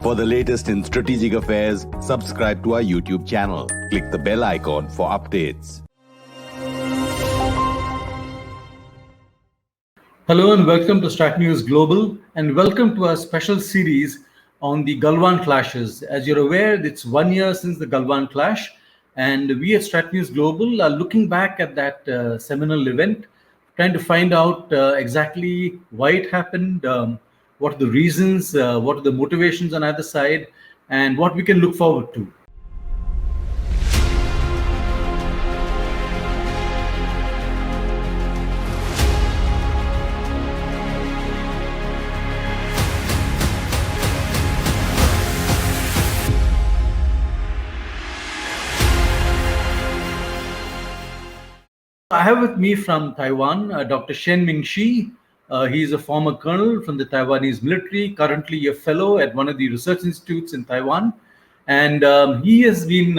For the latest in strategic affairs, subscribe to our YouTube channel. Click the bell icon for updates. Hello and welcome to Strat News Global, and welcome to our special series on the Galwan clashes. As you're aware, it's 1 year since the Galwan clash, and we at Strat News Global are looking back at that seminal event, trying to find out exactly why it happened, what are the reasons, what are the motivations on either side, and what we can look forward to. I have with me from Taiwan Dr. Shen Ming-Shi. He is a former colonel from the Taiwanese military, currently a fellow at one of the research institutes in Taiwan. And he has been,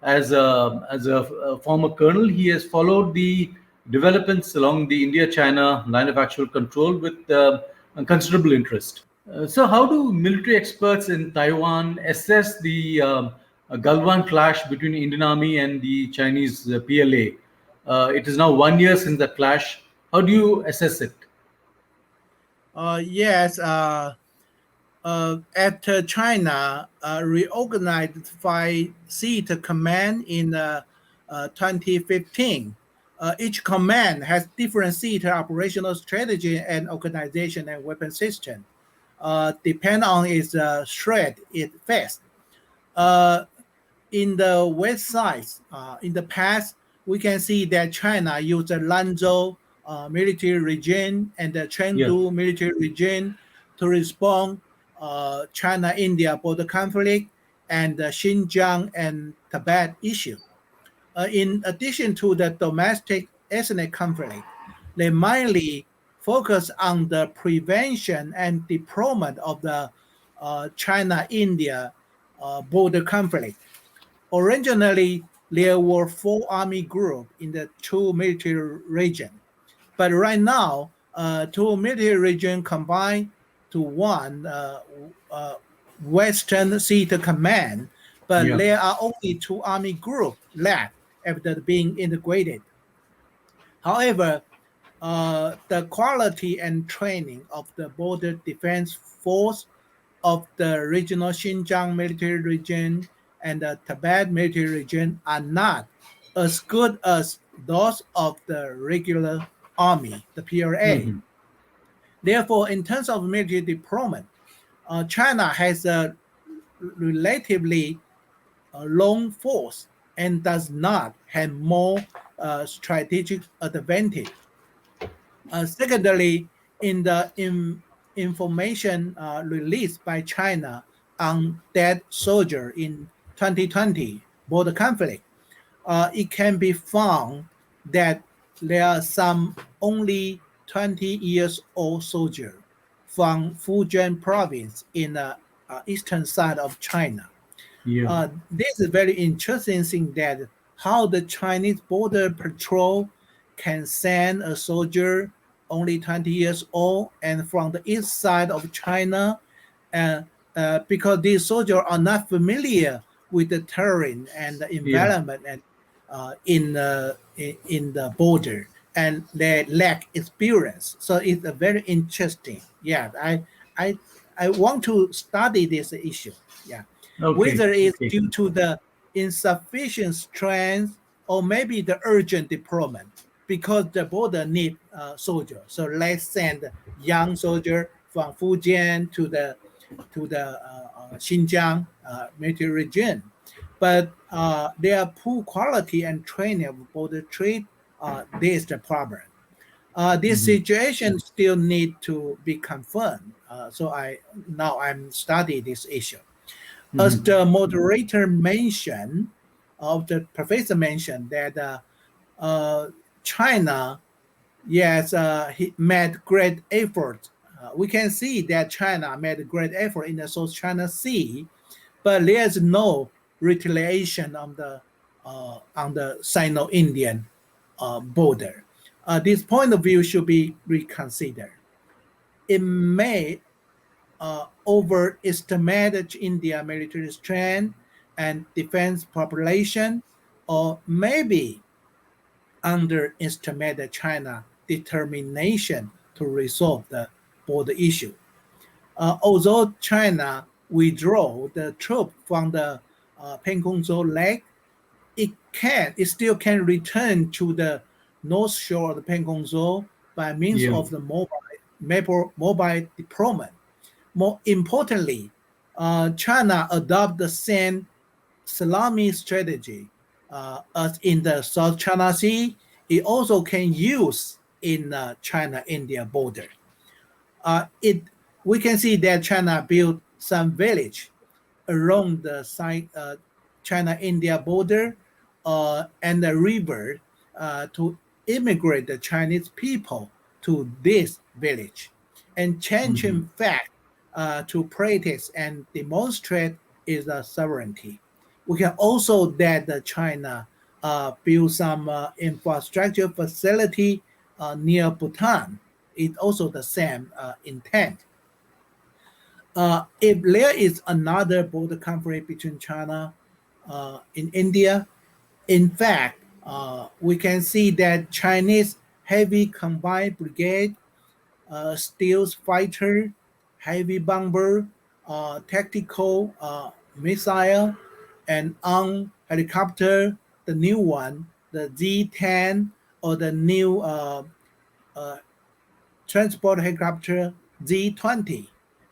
as a former colonel, he has followed the developments along the India-China line of actual control with considerable interest. So how do military experts in Taiwan assess the Galwan clash between the Indian Army and the Chinese PLA? It is now 1 year since the clash. How do you assess it? Yes, after China reorganized 5-seat command in 2015, each command has different seat operational strategy and organization and weapon system, depend on its threat it faced. In the west side, in the past, we can see that China used the Lanzhou military region and the Chengdu military region to respond China-India border conflict and the Xinjiang and Tibet issue. In addition to the domestic ethnic conflict, they mainly focus on the prevention and deployment of the China-India border conflict. Originally, there were 4 army groups in the 2 military regions. But right now, 2 military regions combined to one Western Seat Command, but there are only 2 army groups left after being integrated. However, the quality and training of the border defense force of the regional Xinjiang military region and the Tibet military region are not as good as those of the regular army, the PLA. Therefore, in terms of military deployment, China has a relatively long force and does not have more strategic advantage. Secondly, in the information released by China on dead soldier in 2020 border conflict, it can be found that there are some only 20 years old soldiers from Fujian province in the eastern side of China. This is very interesting thing that how the Chinese border patrol can send a soldier only 20 years old and from the east side of China, because these soldiers are not familiar with the terrain and the environment and in the border, and they lack experience. So it's a very interesting. I want to study this issue. Whether it's due to the insufficient strength or maybe the urgent deployment, because the border need soldiers. So let's send young soldier from Fujian to the Xinjiang military region. But their poor quality and training of border trade, this is the problem. This situation still need to be confirmed. So I'm studying this issue. As the moderator mentioned, the professor mentioned that China, he made great effort. We can see that China made a great effort in the South China Sea, but there's no retaliation on the Sino-Indian border. This point of view should be reconsidered. It may overestimated India military strength and defense population, or maybe underestimated China determination to resolve the border issue. Although China withdraw the troop from the Pengkungzhou Lake, it still can return to the north shore of the Pengkungzhou by means Yeah. of the mobile deployment. More importantly, China adopt the same salami strategy as in the South China Sea. It also can use in China-India border. It we can see that China built some village along the China-India border and the river to immigrate the Chinese people to this village and changing fact to practice and demonstrate its sovereignty. We can also that China build some infrastructure facility near Bhutan. It's also the same intent. If there is another border conflict between China and India, in fact, we can see that Chinese heavy combined brigade, stealth fighter, heavy bomber, tactical missile, and on helicopter, the new one, the Z-10, or the new uh, transport helicopter Z-20,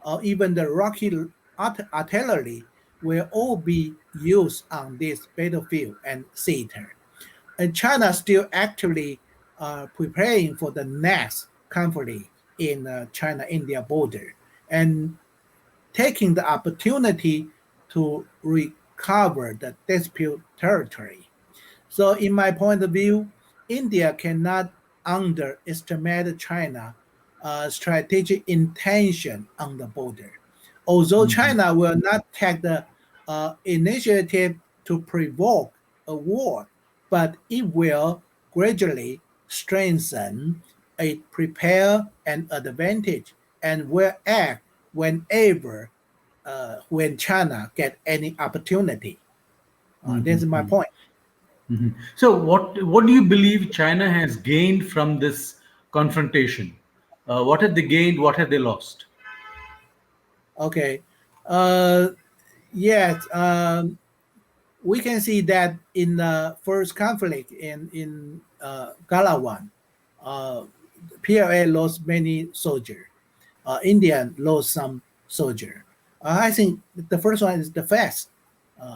or even the rocket artillery will all be used on this battlefield and theater. And China still actively preparing for the next conflict in China-India border and taking the opportunity to recover the dispute territory. So in my point of view, India cannot underestimate China strategic intention on the border. Although China will not take the initiative to provoke a war, but it will gradually strengthen a prepare an advantage and will act whenever when China get any opportunity. That's my point. So, what do you believe China has gained from this confrontation? What have they gained? What have they lost? Okay. Uh, yes. We can see that in the first conflict in Galwan, uh, PLA lost many soldiers. India lost some soldier. I think the first one is the fast,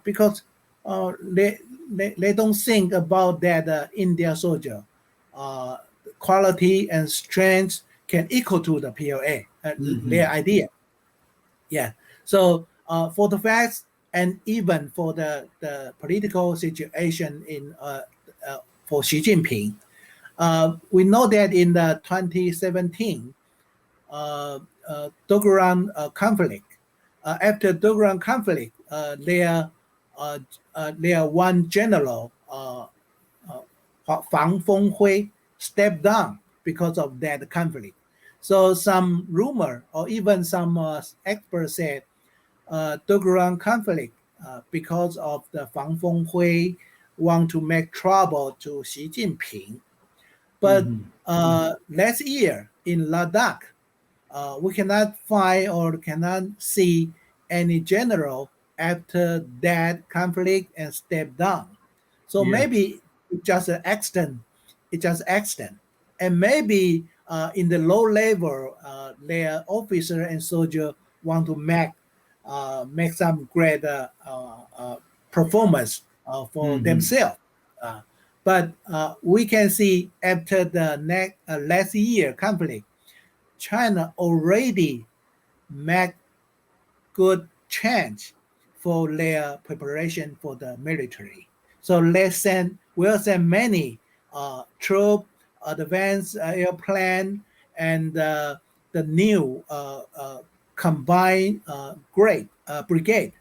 because they don't think about that India soldier uh, quality and strength can equal to the PLA, their idea. Yeah. So for the facts and even for the political situation in for Xi Jinping, we know that in the 2017 Dogon conflict, after Dogon conflict, their one general Fang Fenghui stepped down because of that conflict. So some rumor or even some experts said Dogon conflict because of the Fang Fenghui want to make trouble to Xi Jinping. But last year in Ladakh, we cannot find or cannot see any general after that conflict and step down. So Yeah. maybe it's just an accident. It's just accident. And maybe in the low level, their officer and soldier want to make some great performance for themselves. But we can see after the last year conflict, China already made good change for their preparation for the military. So we'll send many troop, advanced airplane, and the new combined brigade,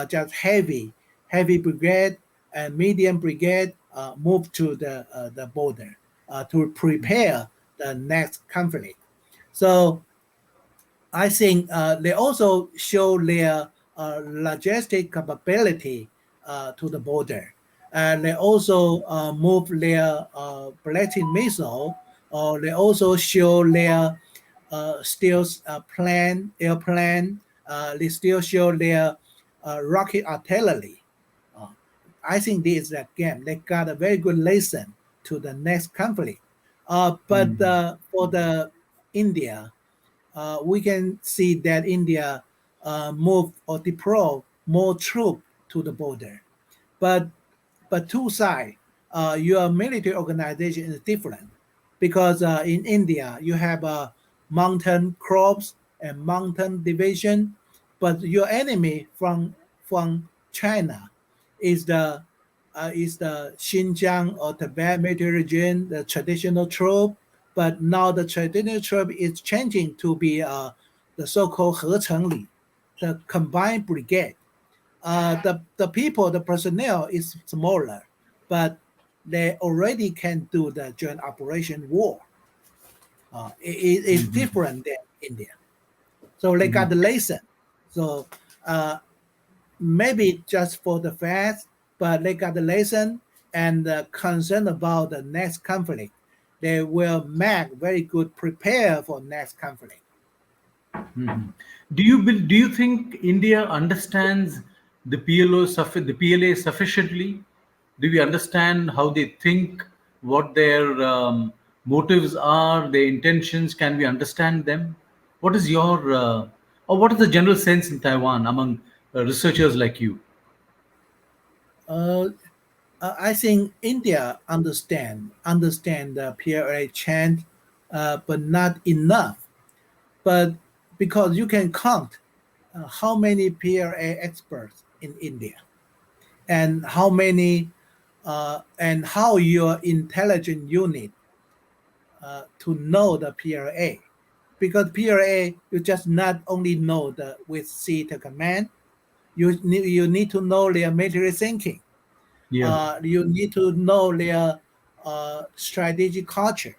just heavy brigade and medium brigade move to the border to prepare the next conflict. So I think they also show their logistic capability to the border. And they also move their ballistic missile, or they also show their still airplane. They still show their rocket artillery. Uh, I think this is that game. They got a very good lesson to the next conflict. But for the India, we can see that India move or deploy more troops to the border. But two sides, your military organization is different because in India you have a mountain corps and mountain division, but your enemy from China is the Xinjiang or Tibet military region, the traditional troop. But now the traditional troop is changing to be the so-called 合成旅, the combined brigade. The people, the personnel is smaller, but they already can do the joint operation war. It's different than India. So they got the lesson. So maybe just for the facts, but they got the lesson and concern about the next conflict. They will make very good prepare for next conflict. Do you think India understands the PLA sufficiently? Do we understand how they think, what their motives are, their intentions? Can we understand them? What is your or what is the general sense in Taiwan among researchers like you? Uh, I think India understand the PLA chant, but not enough. But because you can count how many PLA experts in India, and how your intelligence unit to know the PLA, because PLA you just not only know the with C to command, you need to know their military thinking. Yeah. You need to know their strategic culture,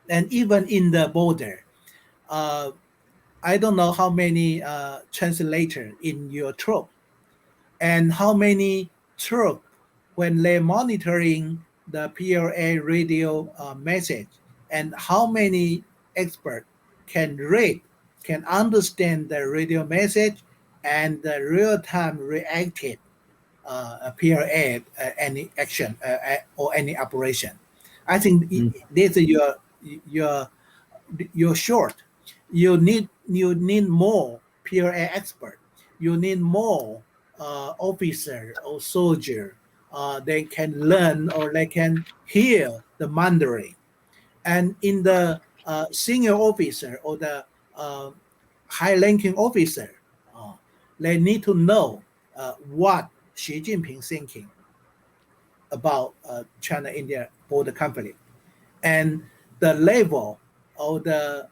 and even in the border. Uh, I don't know how many translators in your troop, and how many troops when they're monitoring the PLA radio message, and how many experts can read, can understand the radio message and the real-time reactive PLA any action or any operation. I think this is your you're short. You need more PLA expert. You need more officer or soldier. They can learn or they can hear the Mandarin. And in the senior officer or the uh, high-ranking officer, uh, they need to know what Xi Jinping thinking about China-India border conflict, and the level of the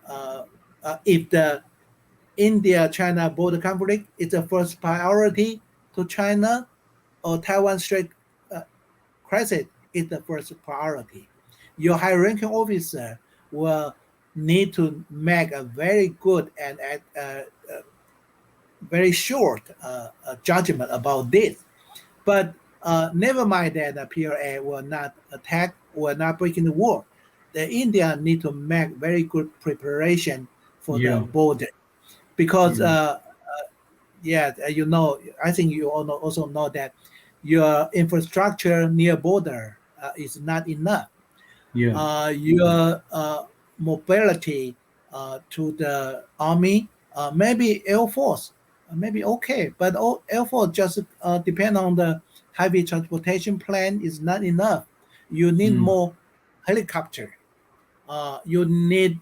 if the India-China border conflict is the first priority to China, or Taiwan Strait crisis is the first priority. Your high-ranking officer will need to make a very good and very short judgment about this. But never mind that the PLA will not attack, will not break in the war. The India need to make very good preparation for the Yeah. border, because Yeah. I think you also know that your infrastructure near border is not enough. Yeah. Your mobility to the army, maybe Air Force, maybe okay, but Air Force just depend on the heavy transportation plan is not enough. You need more helicopter. You need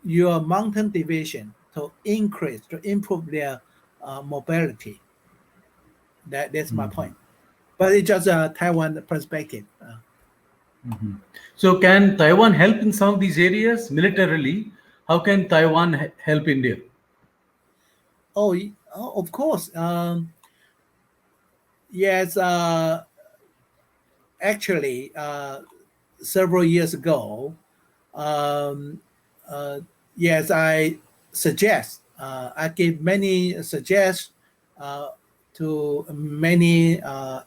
your mountain division to improve their mobility. That's my point. But it's just a Taiwan perspective. So, can Taiwan help in some of these areas militarily? How can Taiwan help India? Of course. Yes. Actually, several years ago, um, yes, suggest. I give many suggests to many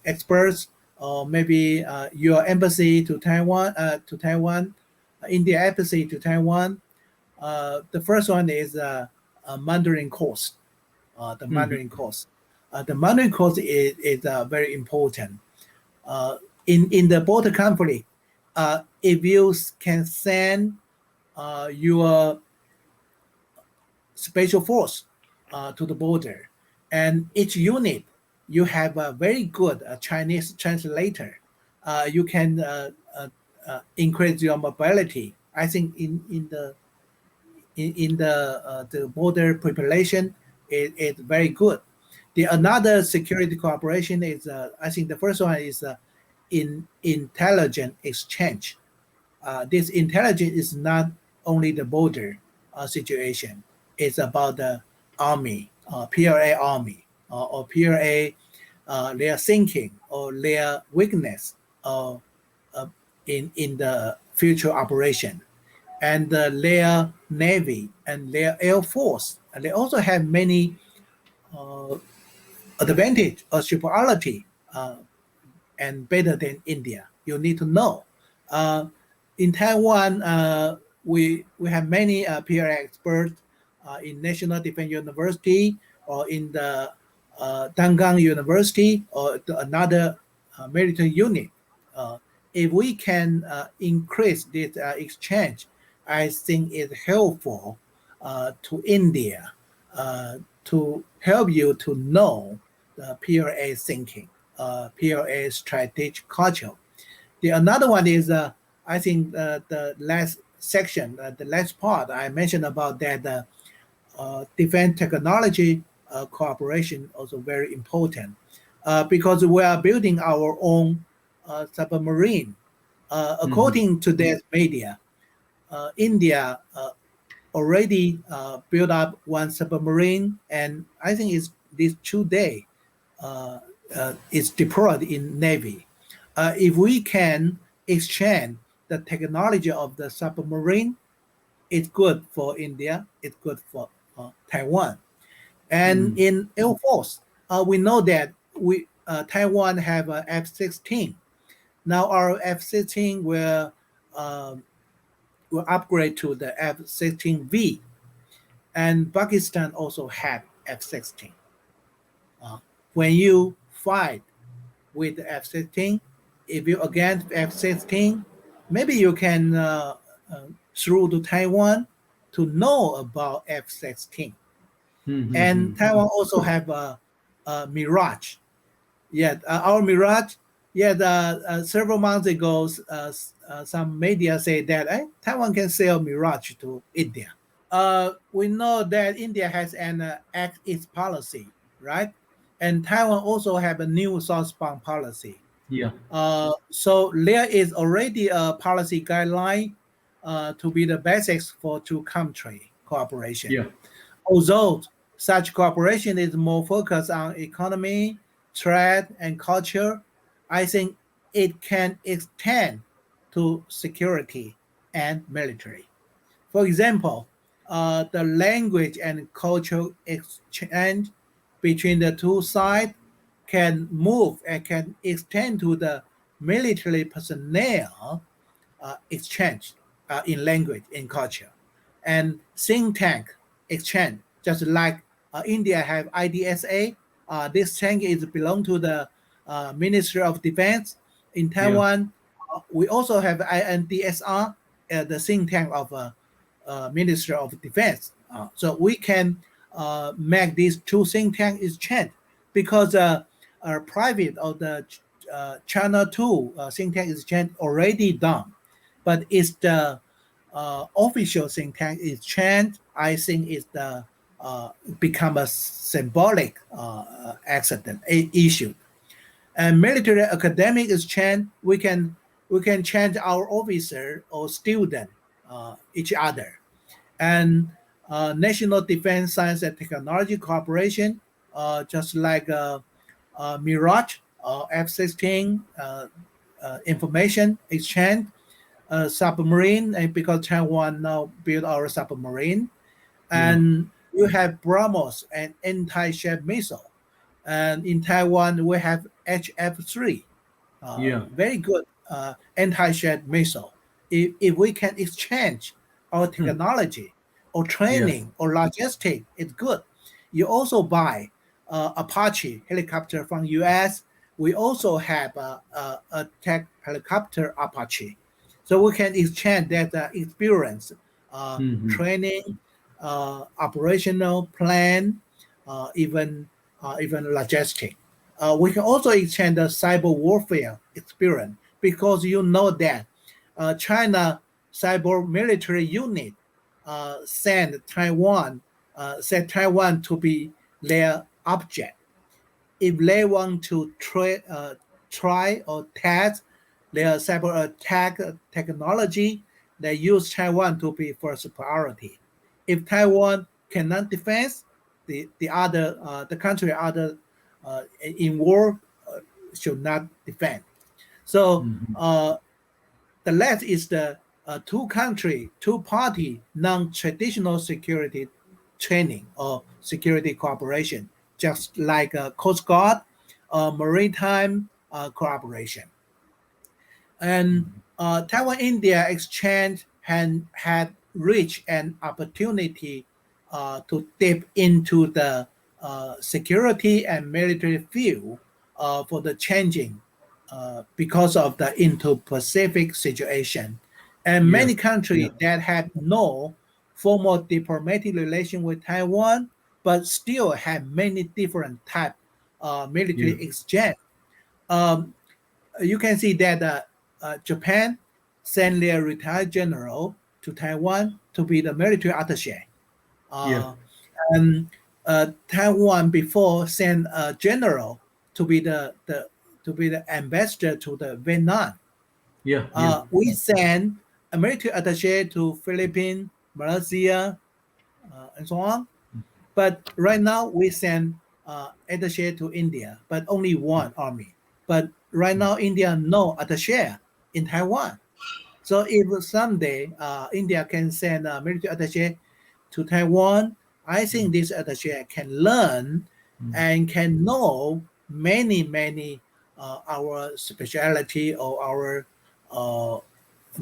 experts, or maybe your embassy to Taiwan, India embassy to Taiwan. The first one is a Mandarin course. The Mandarin course. The Mandarin course is very important. In the border conflict, if you can send your special force to the border, and each unit you have a very good Chinese translator, you can increase your mobility. I think in the border preparation is very good. The another security cooperation is I think the first one is in intelligence exchange. This intelligence is not only the border situation. It's about the army, PLA army, or PLA, their thinking or their weakness in the future operation, and their navy and their air force. And they also have many advantage or superiority and better than India. You need to know. In Taiwan, we have many peer experts in National Defense University or in the Dangang University or another military unit. If we can increase this exchange, I think it's helpful to India to help you to know the PLA thinking, PLA strategic culture. The another one is I think the last section, the last part I mentioned about that defense technology cooperation also very important because we are building our own submarine. According to that media, India already built up one submarine, and I think it's this 2 day is deployed in Navy. If we can exchange the technology of the submarine, it's good for India, it's good for Taiwan. And in Air Force, we know that Taiwan have a F-16. Now our F-16 will upgrade to the F-16V, and Pakistan also have F-16. When you fight with the F-16, if you against F-16, maybe you can through to Taiwan to know about F-16. And Taiwan also have a Mirage. Yeah, our Mirage. Yeah, several months ago, some media say that Taiwan can sell Mirage to India. We know that India has an Act East policy, right? And Taiwan also have a new southbound policy. Yeah. So there is already a policy guideline to be the basics for two-country cooperation. Yeah. Although such cooperation is more focused on economy, trade, and culture, I think it can extend to security and military. For example, the language and cultural exchange between the two sides can move and can extend to the military personnel exchange in language and culture, and think tank exchange, just like India have IDSA. This tank is belong to the Ministry of Defense. In Taiwan, we also have INDSR, the think tank of Ministry of Defense. So we can make these two think tank exchange because private of the China 2 think tank exchange already done, but it's the official think tank exchange. I think is the become a symbolic accident issue. And military academic exchange, we can change our officer or student each other. And national defense science and technology cooperation, just like Mirage, F-16, information exchange, submarine, and because Taiwan now built our submarine, And you have BrahMos and anti-ship missile. And in Taiwan, we have HF-3, very good anti-ship missile. If we can exchange our technology or training or logistic, it's good. You also buy Apache helicopter from US. We also have a tech helicopter Apache. So we can exchange that experience, training, operational plan, even logistic. We can also extend the cyber warfare experience because you know that China cyber military unit sent Taiwan to be their object. If they want to try or test their cyber attack technology, they use Taiwan to be first priority. If Taiwan cannot defend, the country in war should not defend. So the last is the two-party non-traditional security training or security cooperation, just like Coast Guard or maritime cooperation. And Taiwan-India exchange had reached an opportunity to dip into the security and military field for the changing because of the Indo-Pacific situation. And many countries that have no formal diplomatic relation with Taiwan, but still have many different type military exchange. You can see that Japan sent their retired general to Taiwan to be the military attaché. And Taiwan before sent a general to be the ambassador to the Vietnam. We send a military attaché to Philippines, Malaysia, and so on. But right now we send attaché to India, but only one army. But right now India no attaché in Taiwan. So if someday India can send a military attaché to Taiwan, I think this attaché can learn and can know many our specialty or our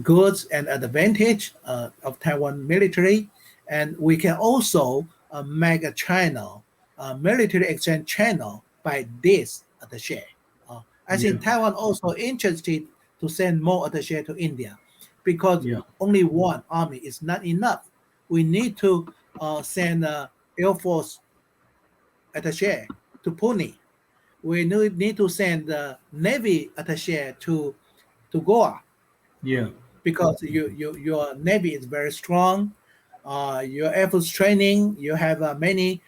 goods and advantage of Taiwan military. And we can also make a channel, military exchange channel by this attaché. I think Taiwan also interested to send more attaché to India because only one army is not enough. We need to send Air Force attaché to Pune. We need to send the Navy attaché to Goa. Because your Navy is very strong. Your Air Force training, you have many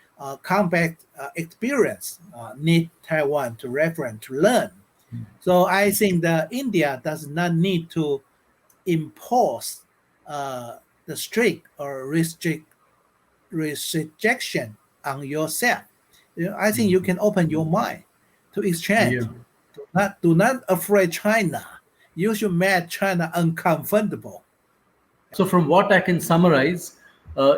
combat experience. Need Taiwan to reference to learn. So I think that India does not need to impose the strict or restriction on yourself. I think you can open your mind to exchange. Do not afraid China. You should make China uncomfortable. So, from what I can summarize,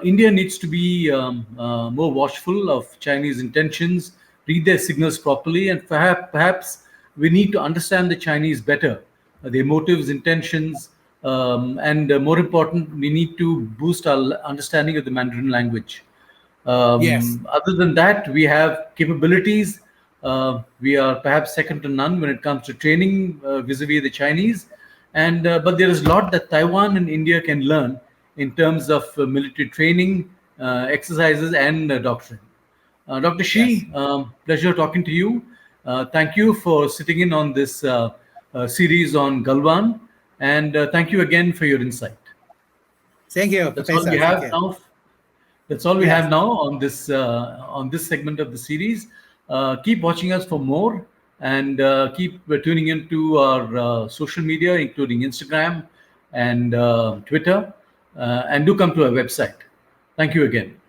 India needs to be more watchful of Chinese intentions, read their signals properly, and perhaps we need to understand the Chinese better, their motives, intentions, and more important, we need to boost our understanding of the Mandarin language. Yes. Other than that, we have capabilities. We are perhaps second to none when it comes to training vis-a-vis the Chinese. And but there is a lot that Taiwan and India can learn in terms of military training, exercises, and doctrine. Dr. Shi, pleasure talking to you. Thank you for sitting in on this series on Galwan, and thank you again for your insight. Thank you, That's Professor. all we have now. That's all we have now on this segment of the series. Keep watching us for more, and keep tuning into our social media, including Instagram and Twitter, and do come to our website. Thank you again.